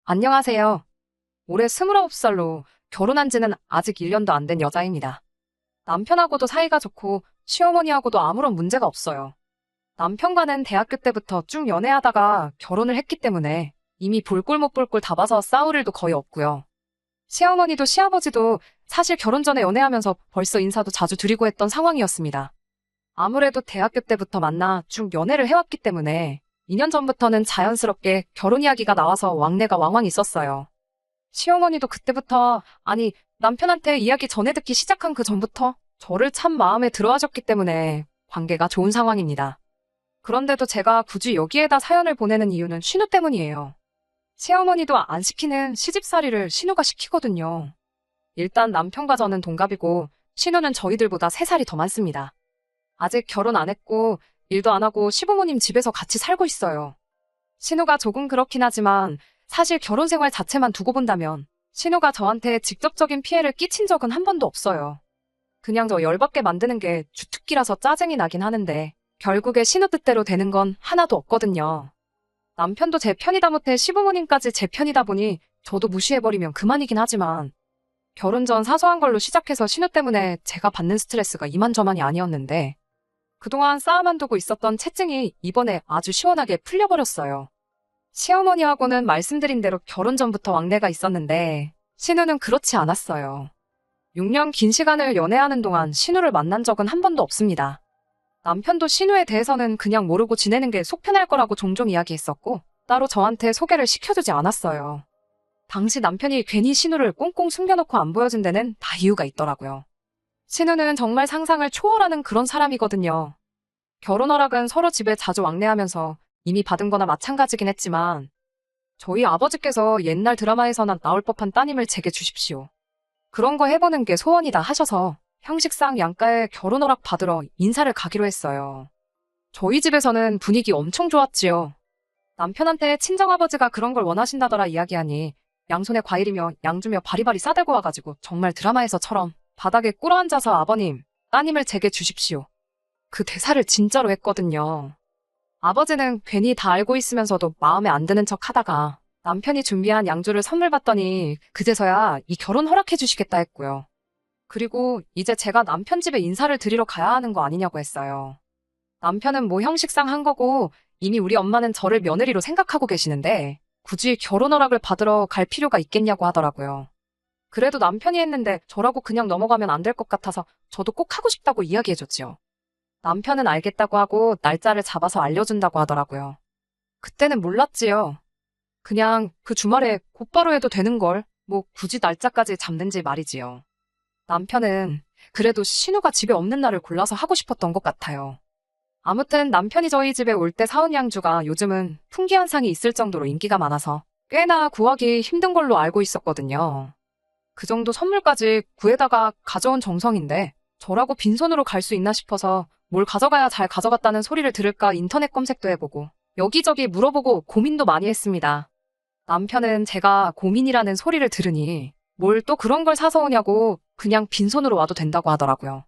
안녕하세요. 올해 29살로 결혼한 지는 아직 1년도 안 된 여자입니다. 남편하고도 사이가 좋고 시어머니하고도 아무런 문제가 없어요. 남편과는 대학교 때부터 쭉 연애하다가 결혼을 했기 때문에 이미 볼 꼴 못 볼 꼴 다 봐서 싸울 일도 거의 없고요. 시어머니도 시아버지도 사실 결혼 전에 연애하면서 벌써 인사도 자주 드리고 했던 상황이었습니다. 아무래도 대학교 때부터 만나 쭉 연애를 해왔기 때문에 2년 전부터는 자연스럽게 결혼 이야기가 나와서 왕래가 왕왕 있었어요. 시어머니도 그때부터, 아니, 남편한테 이야기 전해 듣기 시작한 그 전부터 저를 참 마음에 들어 하셨기 때문에 관계가 좋은 상황입니다. 그런데도 제가 굳이 여기에다 사연을 보내는 이유는 신우 때문이에요. 시어머니도 안 시키는 시집살이를 신우가 시키거든요. 일단 남편과 저는 동갑이고 신우는 저희들보다 3살이 더 많습니다. 아직 결혼 안 했고 일도 안 하고 시부모님 집에서 같이 살고 있어요. 신우가 조금 그렇긴 하지만 사실 결혼 생활 자체만 두고 본다면 신우가 저한테 직접적인 피해를 끼친 적은 한 번도 없어요. 그냥 저 열받게 만드는 게 주특기라서 짜증이 나긴 하는데 결국에 신우 뜻대로 되는 건 하나도 없거든요. 남편도 제 편이다 못해 시부모님까지 제 편이다 보니 저도 무시해버리면 그만이긴 하지만 결혼 전 사소한 걸로 시작해서 신우 때문에 제가 받는 스트레스가 이만저만이 아니었는데 그동안 쌓아만 두고 있었던 채증이 이번에 아주 시원하게 풀려버렸어요. 시어머니하고는 말씀드린 대로 결혼 전부터 왕래가 있었는데 신우는 그렇지 않았어요. 6년 긴 시간을 연애하는 동안 신우를 만난 적은 한 번도 없습니다. 남편도 신우에 대해서는 그냥 모르고 지내는 게 속 편할 거라고 종종 이야기했었고 따로 저한테 소개를 시켜주지 않았어요. 당시 남편이 괜히 신우를 꽁꽁 숨겨놓고 안 보여준 데는 다 이유가 있더라고요. 신우는 정말 상상을 초월하는 그런 사람이거든요. 결혼 허락은 서로 집에 자주 왕래하면서 이미 받은 거나 마찬가지긴 했지만 저희 아버지께서 옛날 드라마에서나 나올 법한 따님을 제게 주십시오. 그런 거 해보는 게 소원이다 하셔서 형식상 양가에 결혼 허락 받으러 인사를 가기로 했어요. 저희 집에서는 분위기 엄청 좋았지요. 남편한테 친정아버지가 그런 걸 원하신다더라 이야기하니 양손에 과일이며 양주며 바리바리 싸들고 와가지고 정말 드라마에서처럼 바닥에 꿇어앉아서 아버님, 따님을 제게 주십시오. 그 대사를 진짜로 했거든요. 아버지는 괜히 다 알고 있으면서도 마음에 안 드는 척 하다가 남편이 준비한 양주를 선물 받더니 그제서야 이 결혼 허락해 주시겠다 했고요. 그리고 이제 제가 남편 집에 인사를 드리러 가야 하는 거 아니냐고 했어요. 남편은 뭐 형식상 한 거고 이미 우리 엄마는 저를 며느리로 생각하고 계시는데 굳이 결혼 허락을 받으러 갈 필요가 있겠냐고 하더라고요. 그래도 남편이 했는데 저라고 그냥 넘어가면 안 될 것 같아서 저도 꼭 하고 싶다고 이야기해줬지요. 남편은 알겠다고 하고 날짜를 잡아서 알려준다고 하더라고요. 그때는 몰랐지요. 그냥 그 주말에 곧바로 해도 되는 걸 뭐 굳이 날짜까지 잡는지 말이지요. 남편은 그래도 신우가 집에 없는 날을 골라서 하고 싶었던 것 같아요. 아무튼 남편이 저희 집에 올 때 사온 양주가 요즘은 풍기현상이 있을 정도로 인기가 많아서 꽤나 구하기 힘든 걸로 알고 있었거든요. 그 정도 선물까지 구해다가 가져온 정성인데 저라고 빈손으로 갈 수 있나 싶어서 뭘 가져가야 잘 가져갔다는 소리를 들을까 인터넷 검색도 해보고 여기저기 물어보고 고민도 많이 했습니다. 남편은 제가 고민이라는 소리를 들으니 뭘 또 그런 걸 사서 오냐고 그냥 빈손으로 와도 된다고 하더라고요.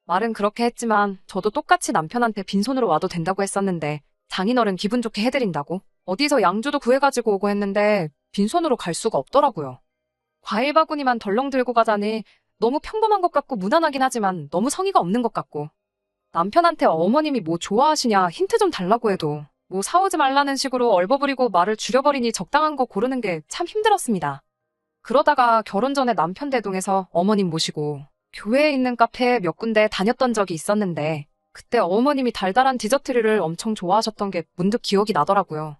말은 그렇게 했지만 저도 똑같이 남편한테 빈손으로 와도 된다고 했었는데 장인어른 기분 좋게 해드린다고 어디서 양주도 구해가지고 오고 했는데 빈손으로 갈 수가 없더라고요. 과일 바구니만 덜렁 들고 가자니 너무 평범한 것 같고 무난하긴 하지만 너무 성의가 없는 것 같고 남편한테 어머님이 뭐 좋아하시냐 힌트 좀 달라고 해도 뭐 사오지 말라는 식으로 얼버무리고 말을 줄여버리니 적당한 거 고르는 게 참 힘들었습니다. 그러다가 결혼 전에 남편 대동해서 어머님 모시고 교회에 있는 카페에 몇 군데 다녔던 적이 있었는데 그때 어머님이 달달한 디저트류를 엄청 좋아하셨던 게 문득 기억이 나더라고요.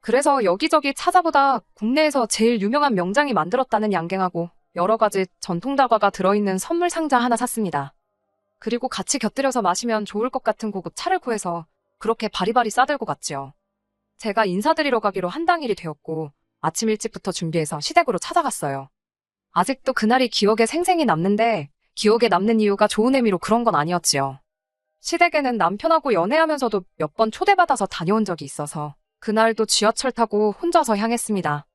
그래서 여기저기 찾아보다 국내에서 제일 유명한 명장이 만들었다는 양갱하고 여러 가지 전통 다과가 들어있는 선물 상자 하나 샀습니다. 그리고 같이 곁들여서 마시면 좋을 것 같은 고급 차를 구해서 그렇게 바리바리 싸들고 갔지요. 제가 인사드리러 가기로 한 당일이 되었고 아침 일찍부터 준비해서 시댁으로 찾아갔어요. 아직도 그날이 기억에 생생히 남는데 기억에 남는 이유가 좋은 의미로 그런 건 아니었지요. 시댁에는 남편하고 연애하면서도 몇 번 초대받아서 다녀온 적이 있어서 그날도 지하철 타고 혼자서 향했습니다.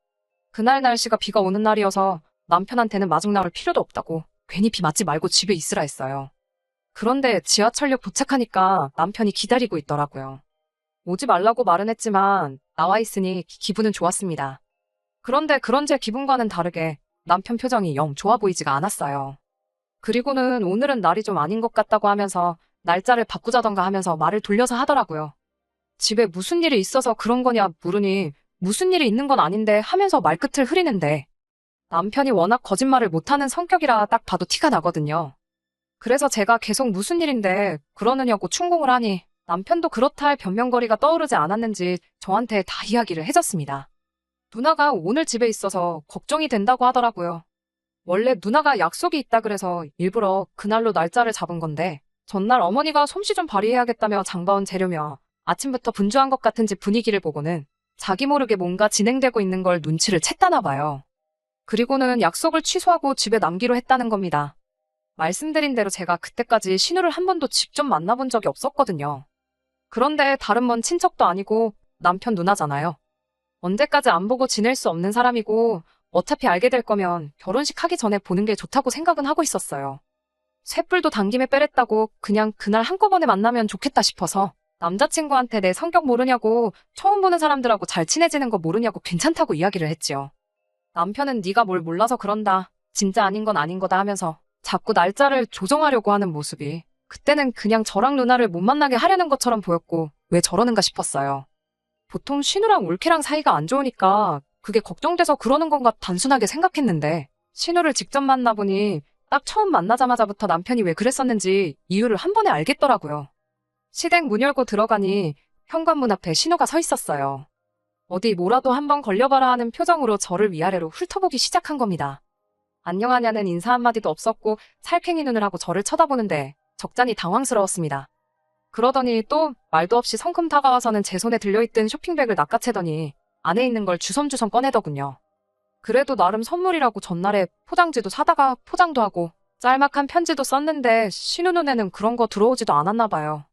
그날 날씨가 비가 오는 날이어서 남편한테는 마중 나올 필요도 없다고 괜히 비 맞지 말고 집에 있으라 했어요. 그런데 지하철역 도착하니까 남편이 기다리고 있더라고요. 오지 말라고 말은 했지만 나와 있으니 기분은 좋았습니다. 그런데 그런 제 기분과는 다르게 남편 표정이 영 좋아 보이지가 않았어요. 그리고는 오늘은 날이 좀 아닌 것 같다고 하면서 날짜를 바꾸자던가 하면서 말을 돌려서 하더라고요. 집에 무슨 일이 있어서 그런 거냐 물으니 무슨 일이 있는 건 아닌데 하면서 말끝을 흐리는데 남편이 워낙 거짓말을 못하는 성격이라 딱 봐도 티가 나거든요. 그래서 제가 계속 무슨 일인데 그러느냐고 충고를 하니 남편도 그렇다 할 변명거리가 떠오르지 않았는지 저한테 다 이야기를 해줬습니다. 누나가 오늘 집에 있어서 걱정이 된다고 하더라고요. 원래 누나가 약속이 있다 그래서 일부러 그날로 날짜를 잡은 건데 전날 어머니가 솜씨 좀 발휘해야겠다며 장봐온 재료며 아침부터 분주한 것 같은 집 분위기를 보고는 자기 모르게 뭔가 진행되고 있는 걸 눈치를 챘다나 봐요. 그리고는 약속을 취소하고 집에 남기로 했다는 겁니다. 말씀드린 대로 제가 그때까지 신우를 한 번도 직접 만나본 적이 없었거든요. 그런데 다른 먼 친척도 아니고 남편 누나잖아요. 언제까지 안 보고 지낼 수 없는 사람이고 어차피 알게 될 거면 결혼식 하기 전에 보는 게 좋다고 생각은 하고 있었어요. 쇳불도 당김에 빼랬다고 그냥 그날 한꺼번에 만나면 좋겠다 싶어서 남자친구한테 내 성격 모르냐고 처음 보는 사람들하고 잘 친해지는 거 모르냐고 괜찮다고 이야기를 했지요. 남편은 네가 뭘 몰라서 그런다. 진짜 아닌 건 아닌 거다 하면서 자꾸 날짜를 조정하려고 하는 모습이 그때는 그냥 저랑 누나를 못 만나게 하려는 것처럼 보였고 왜 저러는가 싶었어요. 보통 신우랑 올케랑 사이가 안 좋으니까 그게 걱정돼서 그러는 건가 단순하게 생각했는데 신우를 직접 만나보니 딱 처음 만나자마자부터 남편이 왜 그랬었는지 이유를 한 번에 알겠더라고요. 시댁 문 열고 들어가니 현관문 앞에 신우가 서 있었어요. 어디 뭐라도 한번 걸려봐라 하는 표정으로 저를 위아래로 훑어보기 시작한 겁니다. 안녕하냐는 인사 한마디도 없었고 살쾡이 눈을 하고 저를 쳐다보는데 적잖이 당황스러웠습니다. 그러더니 또 말도 없이 성큼 다가와서는 제 손에 들려있던 쇼핑백을 낚아채더니 안에 있는 걸 주섬주섬 꺼내더군요. 그래도 나름 선물이라고 전날에 포장지도 사다가 포장도 하고 짤막한 편지도 썼는데 신우 눈에는 그런 거 들어오지도 않았나 봐요.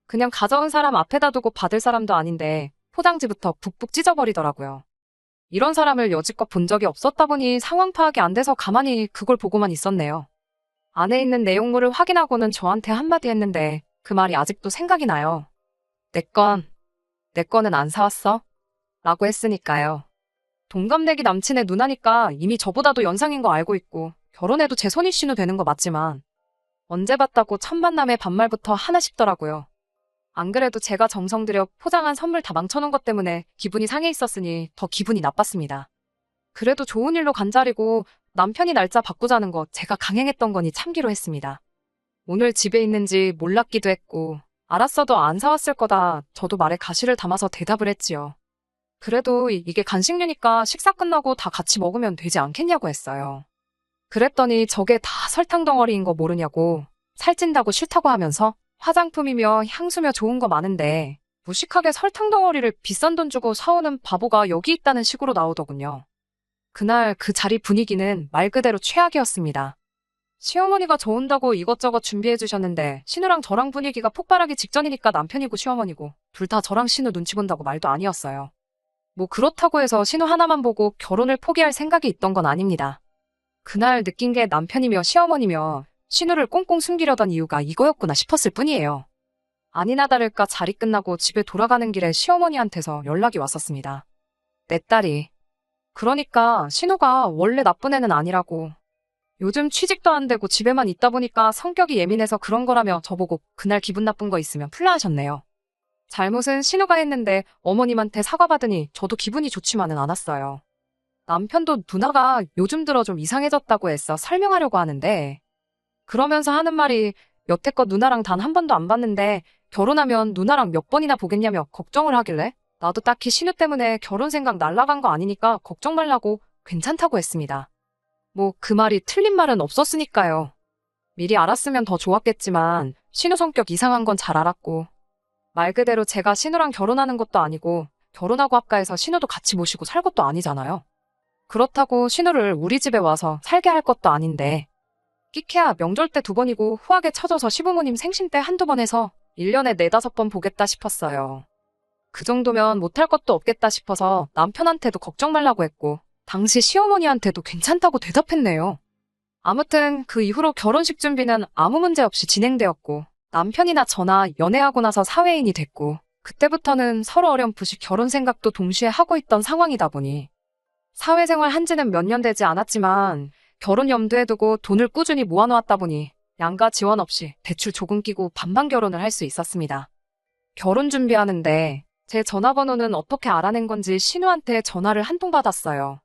그냥 가져온 사람 앞에다 두고 받을 사람도 아닌데 포장지부터 북북 찢어버리더라고요. 이런 사람을 여지껏 본 적이 없었다 보니 상황 파악이 안 돼서 가만히 그걸 보고만 있었네요. 안에 있는 내용물을 확인하고는 저한테 한마디 했는데 그 말이 아직도 생각이 나요. 내 거는 안 사왔어? 라고 했으니까요. 동갑내기 남친의 누나니까 이미 저보다도 연상인 거 알고 있고 결혼해도 제 손이 신우 되는 거 맞지만 언제 봤다고 첫 만남에 반말부터 하나 싶더라고요. 안 그래도 제가 정성 들여 포장한 선물 다 망쳐놓은 것 때문에 기분이 상해 있었으니 더 기분이 나빴습니다. 그래도 좋은 일로 간자리고 남편이 날짜 바꾸자는 거 제가 강행했던 거니 참기로 했습니다. 오늘 집에 있는지 몰랐기도 했고 알았어도 안 사왔을 거다 저도 말에 가시를 담아서 대답을 했지요. 그래도 이게 간식류니까 식사 끝나고 다 같이 먹으면 되지 않겠냐고 했어요. 그랬더니 저게 다 설탕 덩어리인 거 모르냐고 살찐다고 싫다고 하면서 화장품이며 향수며 좋은 거 많은데 무식하게 설탕 덩어리를 비싼 돈 주고 사오는 바보가 여기 있다는 식으로 나오더군요. 그날 그 자리 분위기는 말 그대로 최악이었습니다. 시어머니가 저 온다고 이것저것 준비해 주셨는데 신우랑 저랑 분위기가 폭발하기 직전이니까 남편이고 시어머니고 둘 다 저랑 신우 눈치 본다고 말도 아니었어요. 뭐 그렇다고 해서 신우 하나만 보고 결혼을 포기할 생각이 있던 건 아닙니다. 그날 느낀 게 남편이며 시어머니며 신우를 꽁꽁 숨기려던 이유가 이거였구나 싶었을 뿐이에요. 아니나 다를까 자리 끝나고 집에 돌아가는 길에 시어머니한테서 연락이 왔었습니다. 내 딸이. 그러니까 신우가 원래 나쁜 애는 아니라고. 요즘 취직도 안 되고 집에만 있다 보니까 성격이 예민해서 그런 거라며 저보고 그날 기분 나쁜 거 있으면 풀라 하셨네요. 잘못은 신우가 했는데 어머님한테 사과받으니 저도 기분이 좋지만은 않았어요. 남편도 누나가 요즘 들어 좀 이상해졌다고 애써 설명하려고 하는데 그러면서 하는 말이 여태껏 누나랑 단 한 번도 안 봤는데 결혼하면 누나랑 몇 번이나 보겠냐며 걱정을 하길래 나도 딱히 신우 때문에 결혼 생각 날라간 거 아니니까 걱정 말라고 괜찮다고 했습니다. 뭐 그 말이 틀린 말은 없었으니까요. 미리 알았으면 더 좋았겠지만 신우 성격 이상한 건 잘 알았고 말 그대로 제가 신우랑 결혼하는 것도 아니고 결혼하고 합가해서 신우도 같이 모시고 살 것도 아니잖아요. 그렇다고 신우를 우리 집에 와서 살게 할 것도 아닌데 끼케야 명절 때 2번이고 후하게 쳐져서 시부모님 생신 때 한두 번 해서 1년에 4-5번 보겠다 싶었어요. 그 정도면 못할 것도 없겠다 싶어서 남편한테도 걱정 말라고 했고 당시 시어머니한테도 괜찮다고 대답했네요. 아무튼 그 이후로 결혼식 준비는 아무 문제 없이 진행되었고 남편이나 저나 연애하고 나서 사회인이 됐고 그때부터는 서로 어렴풋이 결혼 생각도 동시에 하고 있던 상황이다 보니 사회생활 한 지는 몇 년 되지 않았지만 결혼 염두에 두고 돈을 꾸준히 모아놓았다 보니 양가 지원 없이 대출 조금 끼고 반반 결혼을 할 수 있었습니다. 결혼 준비하는데 제 전화번호는 어떻게 알아낸 건지 신우한테 전화를 한 통 받았어요.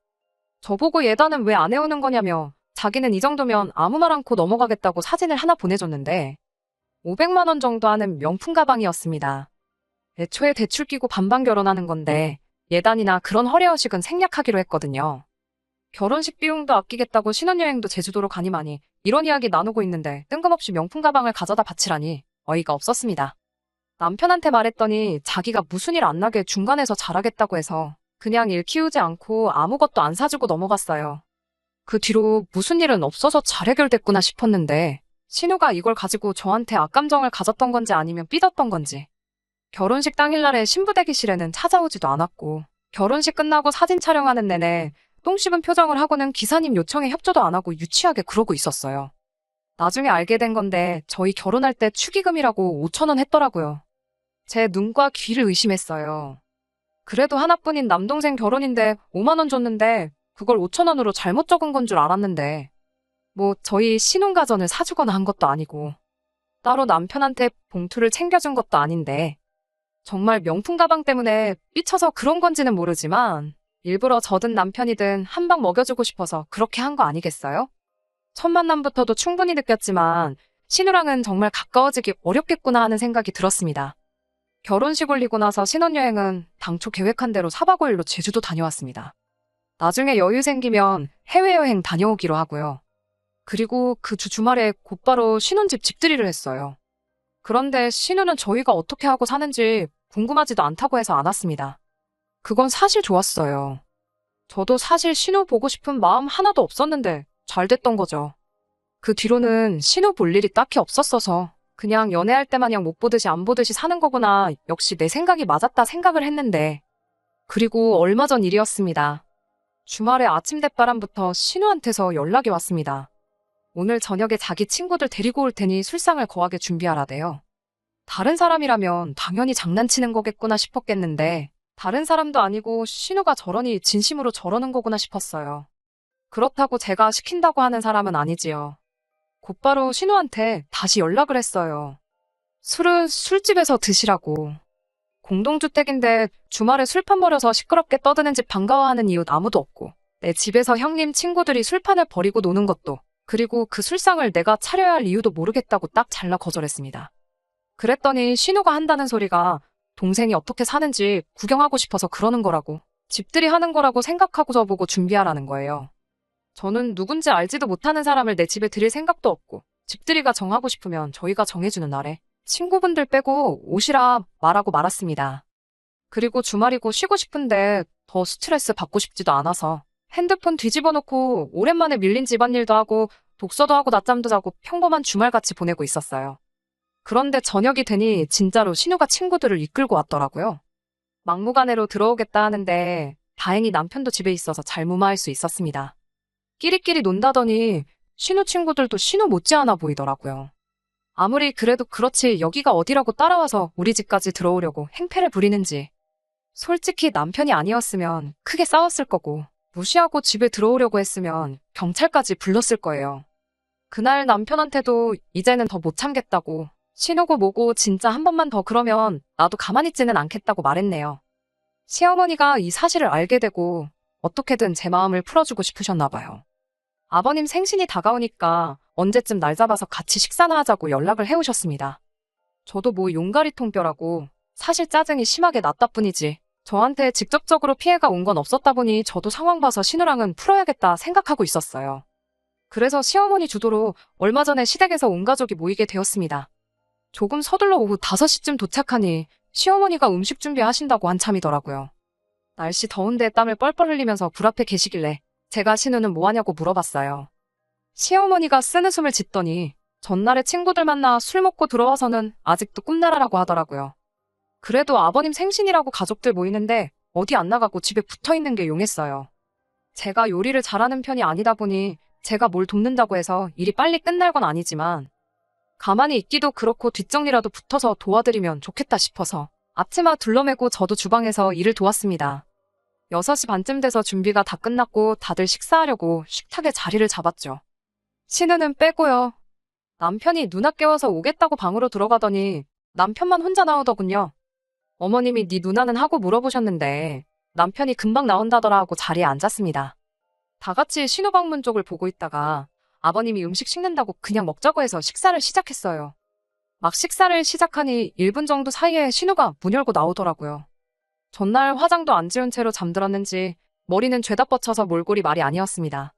저보고 예단은 왜 안 해오는 거냐며 자기는 이 정도면 아무 말 않고 넘어가겠다고 사진을 하나 보내줬는데 500만 원 정도 하는 명품 가방이었습니다. 애초에 대출 끼고 반반 결혼하는 건데 예단이나 그런 허례허식은 생략하기로 했거든요. 결혼식 비용도 아끼겠다고 신혼여행도 제주도로 가니마니 이런 이야기 나누고 있는데 뜬금없이 명품 가방을 가져다 바치라니 어이가 없었습니다. 남편한테 말했더니 자기가 무슨 일 안 나게 중간에서 잘하겠다고 해서 그냥 일 키우지 않고 아무것도 안 사주고 넘어갔어요. 그 뒤로 무슨 일은 없어서 잘 해결됐구나 싶었는데 신우가 이걸 가지고 저한테 악감정을 가졌던 건지 아니면 삐졌던 건지 결혼식 당일날에 신부 대기실에는 찾아오지도 않았고 결혼식 끝나고 사진 촬영하는 내내 똥 씹은 표정을 하고는 기사님 요청에 협조도 안 하고 유치하게 그러고 있었어요. 나중에 알게 된 건데 저희 결혼할 때 축의금이라고 5천 원 했더라고요. 제 눈과 귀를 의심했어요. 그래도 하나뿐인 남동생 결혼인데 5만 원 줬는데 그걸 5천 원으로 잘못 적은 건 줄 알았는데 뭐 저희 신혼가전을 사주거나 한 것도 아니고 따로 남편한테 봉투를 챙겨준 것도 아닌데 정말 명품 가방 때문에 삐쳐서 그런 건지는 모르지만 일부러 저든 남편이든 한 방 먹여주고 싶어서 그렇게 한 거 아니겠어요? 첫 만남부터도 충분히 느꼈지만 신우랑은 정말 가까워지기 어렵겠구나 하는 생각이 들었습니다. 결혼식 올리고 나서 신혼여행은 당초 계획한 대로 4박 5일로 제주도 다녀왔습니다. 나중에 여유 생기면 해외여행 다녀오기로 하고요. 그리고 그 주말에 곧바로 신혼집 집들이를 했어요. 그런데 신우는 저희가 어떻게 하고 사는지 궁금하지도 않다고 해서 안 왔습니다. 그건 사실 좋았어요. 저도 사실 신우 보고 싶은 마음 하나도 없었는데 잘 됐던 거죠. 그 뒤로는 신우 볼 일이 딱히 없었어서 그냥 연애할 때 마냥 못 보듯이 안 보듯이 사는 거구나 역시 내 생각이 맞았다 생각을 했는데 그리고 얼마 전 일이었습니다. 주말에 아침 대바람부터 신우한테서 연락이 왔습니다. 오늘 저녁에 자기 친구들 데리고 올 테니 술상을 거하게 준비하라대요. 다른 사람이라면 당연히 장난치는 거겠구나 싶었겠는데 다른 사람도 아니고 신우가 저러니 진심으로 저러는 거구나 싶었어요. 그렇다고 제가 시킨다고 하는 사람은 아니지요. 곧바로 신우한테 다시 연락을 했어요. 술은 술집에서 드시라고. 공동주택인데 주말에 술판 버려서 시끄럽게 떠드는 집 반가워하는 이웃 아무도 없고 내 집에서 형님 친구들이 술판을 버리고 노는 것도 그리고 그 술상을 내가 차려야 할 이유도 모르겠다고 딱 잘라 거절했습니다. 그랬더니 신우가 한다는 소리가 동생이 어떻게 사는지 구경하고 싶어서 그러는 거라고 집들이 하는 거라고 생각하고 저보고 준비하라는 거예요. 저는 누군지 알지도 못하는 사람을 내 집에 들일 생각도 없고 집들이가 정하고 싶으면 저희가 정해주는 날에 친구분들 빼고 오시라 말하고 말았습니다. 그리고 주말이고 쉬고 싶은데 더 스트레스 받고 싶지도 않아서 핸드폰 뒤집어 놓고 오랜만에 밀린 집안일도 하고 독서도 하고 낮잠도 자고 평범한 주말같이 보내고 있었어요. 그런데 저녁이 되니 진짜로 신우가 친구들을 이끌고 왔더라고요. 막무가내로 들어오겠다 하는데 다행히 남편도 집에 있어서 잘 무마할 수 있었습니다. 끼리끼리 논다더니 신우 친구들도 신우 못지않아 보이더라고요. 아무리 그래도 그렇지 여기가 어디라고 따라와서 우리 집까지 들어오려고 행패를 부리는지. 솔직히 남편이 아니었으면 크게 싸웠을 거고 무시하고 집에 들어오려고 했으면 경찰까지 불렀을 거예요. 그날 남편한테도 이제는 더 못 참겠다고 신우고 뭐고 진짜 한 번만 더 그러면 나도 가만히 있지는 않겠다고 말했네요. 시어머니가 이 사실을 알게 되고 어떻게든 제 마음을 풀어주고 싶으셨나 봐요. 아버님 생신이 다가오니까 언제쯤 날 잡아서 같이 식사나 하자고 연락을 해오셨습니다. 저도 뭐 용가리 통뼈라고 사실 짜증이 심하게 났다 뿐이지 저한테 직접적으로 피해가 온 건 없었다 보니 저도 상황 봐서 신우랑은 풀어야겠다 생각하고 있었어요. 그래서 시어머니 주도로 얼마 전에 시댁에서 온 가족이 모이게 되었습니다. 조금 서둘러 오후 5시쯤 도착하니 시어머니가 음식 준비하신다고 한참이더라고요. 날씨 더운데 땀을 뻘뻘 흘리면서 불 앞에 계시길래 제가 신우는 뭐하냐고 물어봤어요. 시어머니가 쓰는숨을 짓더니 전날에 친구들 만나 술 먹고 들어와서는 아직도 꿈나라라고 하더라고요. 그래도 아버님 생신이라고 가족들 모이는데 어디 안 나가고 집에 붙어있는 게 용했어요. 제가 요리를 잘하는 편이 아니다 보니 제가 뭘 돕는다고 해서 일이 빨리 끝날 건 아니지만 가만히 있기도 그렇고 뒷정리라도 붙어서 도와드리면 좋겠다 싶어서 앞치마 둘러매고 저도 주방에서 일을 도왔습니다. 6시 반쯤 돼서 준비가 다 끝났고 다들 식사하려고 식탁에 자리를 잡았죠. 신우는 빼고요. 남편이 누나 깨워서 오겠다고 방으로 들어가더니 남편만 혼자 나오더군요. 어머님이 네 누나는 하고 물어보셨는데 남편이 금방 나온다더라 하고 자리에 앉았습니다. 다 같이 신우 방문 쪽을 보고 있다가 아버님이 음식 식는다고 그냥 먹자고 해서 식사를 시작했어요. 막 식사를 시작하니 1분 정도 사이에 신우가 문 열고 나오더라고요. 전날 화장도 안 지운 채로 잠들었는지 머리는 죄다 뻗쳐서 몰골이 말이 아니었습니다.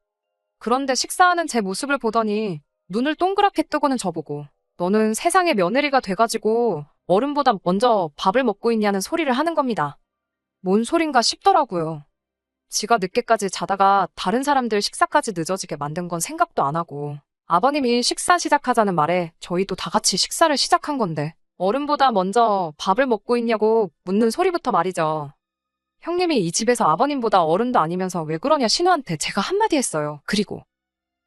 그런데 식사하는 제 모습을 보더니 눈을 동그랗게 뜨고는 저보고 너는 세상의 며느리가 돼가지고 어른보다 먼저 밥을 먹고 있냐는 소리를 하는 겁니다. 뭔 소린가 싶더라고요. 지가 늦게까지 자다가 다른 사람들 식사까지 늦어지게 만든 건 생각도 안 하고 아버님이 식사 시작하자는 말에 저희도 다 같이 식사를 시작한 건데 어른보다 먼저 밥을 먹고 있냐고 묻는 소리부터 말이죠. 형님이 이 집에서 아버님보다 어른도 아니면서 왜 그러냐 신우한테 제가 한마디 했어요. 그리고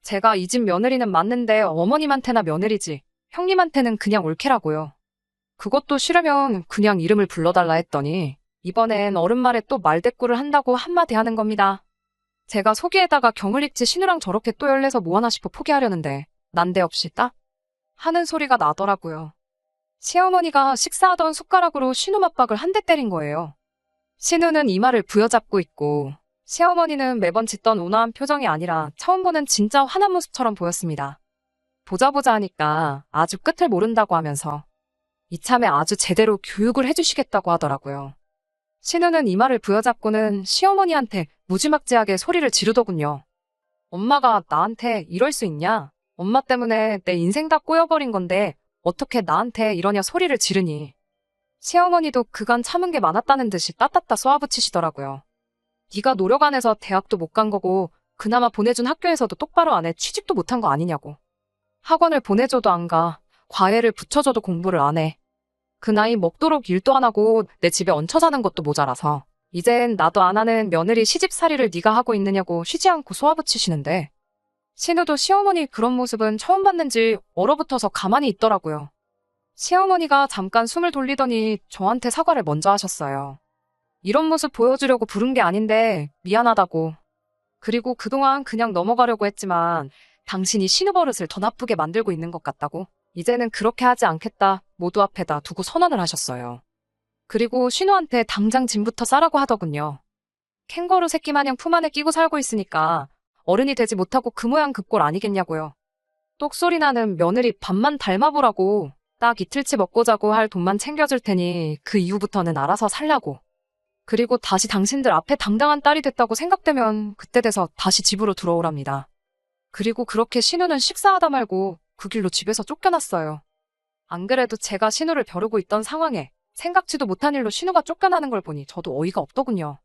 제가 이 집 며느리는 맞는데 어머님한테나 며느리지 형님한테는 그냥 올케라고요. 그것도 싫으면 그냥 이름을 불러달라 했더니 이번엔 어른 말에 또 말대꾸를 한다고 한마디 하는 겁니다. 제가 속이에다가 경을 읽지 신우랑 저렇게 또 열내서 뭐하나 싶어 포기하려는데 난데없이 딱 하는 소리가 나더라고요. 시어머니가 식사하던 숟가락으로 신우 맞박을 한 대 때린 거예요. 신우는 이마를 부여잡고 있고 시어머니는 매번 짓던 온화한 표정이 아니라 처음 보는 진짜 화난 모습처럼 보였습니다. 보자 하니까 아주 끝을 모른다고 하면서 이참에 아주 제대로 교육을 해주시겠다고 하더라고요. 신우는 이마를 부여잡고는 시어머니한테 무지막지하게 소리를 지르더군요. 엄마가 나한테 이럴 수 있냐? 엄마 때문에 내 인생 다 꼬여버린 건데 어떻게 나한테 이러냐 소리를 지르니. 시어머니도 그간 참은 게 많았다는 듯이 따따따 쏘아붙이시더라고요. 네가 노력 안 해서 대학도 못 간 거고 그나마 보내준 학교에서도 똑바로 안 해 취직도 못한 거 아니냐고. 학원을 보내줘도 안 가. 과외를 붙여줘도 공부를 안 해. 그 나이 먹도록 일도 안 하고 내 집에 얹혀 사는 것도 모자라서 이젠 나도 안 하는 며느리 시집살이를 네가 하고 있느냐고 쉬지 않고 쏘아붙이시는데 신우도 시어머니 그런 모습은 처음 봤는지 얼어붙어서 가만히 있더라고요. 시어머니가 잠깐 숨을 돌리더니 저한테 사과를 먼저 하셨어요. 이런 모습 보여주려고 부른 게 아닌데 미안하다고. 그리고 그동안 그냥 넘어가려고 했지만 당신이 신우 버릇을 더 나쁘게 만들고 있는 것 같다고. 이제는 그렇게 하지 않겠다 모두 앞에다 두고 선언을 하셨어요. 그리고 신우한테 당장 짐부터 싸라고 하더군요. 캥거루 새끼 마냥 품 안에 끼고 살고 있으니까 어른이 되지 못하고 그 모양 그 꼴 아니겠냐고요. 똑소리 나는 며느리 밥만 닮아보라고. 딱 이틀치 먹고 자고 할 돈만 챙겨줄 테니 그 이후부터는 알아서 살라고. 그리고 다시 당신들 앞에 당당한 딸이 됐다고 생각되면 그때 돼서 다시 집으로 들어오랍니다. 그리고 그렇게 신우는 식사하다 말고 그 길로 집에서 쫓겨났어요. 안 그래도 제가 신우를 벼르고 있던 상황에 생각지도 못한 일로 신우가 쫓겨나는 걸 보니 저도 어이가 없더군요.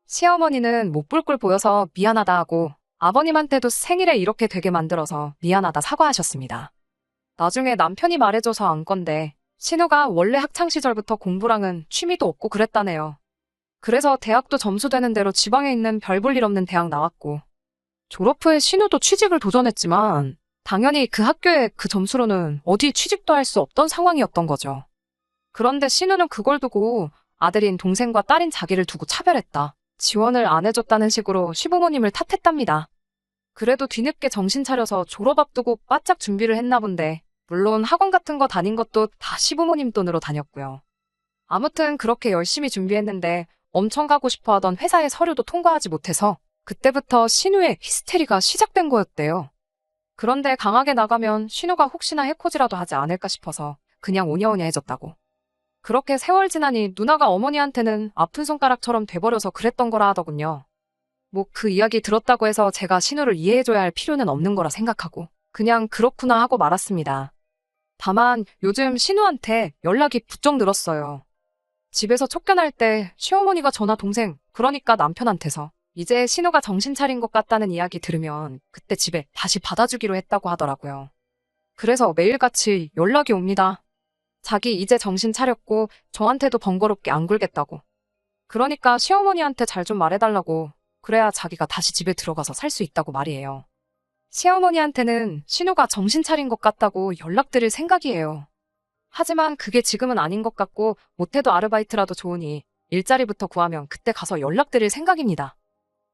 시어머니는 못 볼 걸 보여서 미안하다 하고 아버님한테도 생일에 이렇게 되게 만들어서 미안하다 사과하셨습니다. 나중에 남편이 말해줘서 안 건데 신우가 원래 학창시절부터 공부랑은 취미도 없고 그랬다네요. 그래서 대학도 점수 되는 대로 지방에 있는 별 볼 일 없는 대학 나왔고 졸업 후에 신우도 취직을 도전했지만 당연히 그 학교에 그 점수로는 어디 취직도 할 수 없던 상황이었던 거죠. 그런데 신우는 그걸 두고 아들인 동생과 딸인 자기를 두고 차별했다. 지원을 안 해줬다는 식으로 시부모님을 탓했답니다. 그래도 뒤늦게 정신 차려서 졸업 앞두고 바짝 준비를 했나 본데 물론 학원 같은 거 다닌 것도 다 시부모님 돈으로 다녔고요. 아무튼 그렇게 열심히 준비했는데 엄청 가고 싶어 하던 회사의 서류도 통과하지 못해서 그때부터 신우의 히스테리가 시작된 거였대요. 그런데 강하게 나가면 신우가 혹시나 해코지라도 하지 않을까 싶어서 그냥 오냐오냐해졌다고. 그렇게 세월 지나니 누나가 어머니한테는 아픈 손가락처럼 돼버려서 그랬던 거라 하더군요. 뭐 그 이야기 들었다고 해서 제가 신우를 이해해줘야 할 필요는 없는 거라 생각하고 그냥 그렇구나 하고 말았습니다. 다만 요즘 신우한테 연락이 부쩍 늘었어요. 집에서 쫓겨날 때 시어머니가 저나 동생, 그러니까 남편한테서 이제 신우가 정신 차린 것 같다는 이야기 들으면 그때 집에 다시 받아주기로 했다고 하더라고요. 그래서 매일같이 연락이 옵니다. 자기 이제 정신 차렸고 저한테도 번거롭게 안 굴겠다고. 그러니까 시어머니한테 잘 좀 말해달라고. 그래야 자기가 다시 집에 들어가서 살 수 있다고 말이에요. 시어머니한테는 신우가 정신 차린 것 같다고 연락드릴 생각이에요. 하지만 그게 지금은 아닌 것 같고 못해도 아르바이트라도 좋으니 일자리부터 구하면 그때 가서 연락드릴 생각입니다.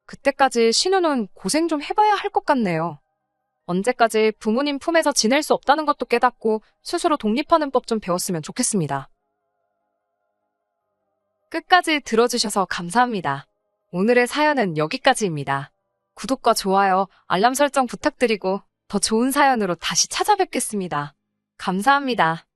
그때까지 신우는 고생 좀 해봐야 할 것 같네요. 언제까지 부모님 품에서 지낼 수 없다는 것도 깨닫고 스스로 독립하는 법 좀 배웠으면 좋겠습니다. 끝까지 들어주셔서 감사합니다. 오늘의 사연은 여기까지입니다. 구독과 좋아요, 알람 설정 부탁드리고 더 좋은 사연으로 다시 찾아뵙겠습니다. 감사합니다.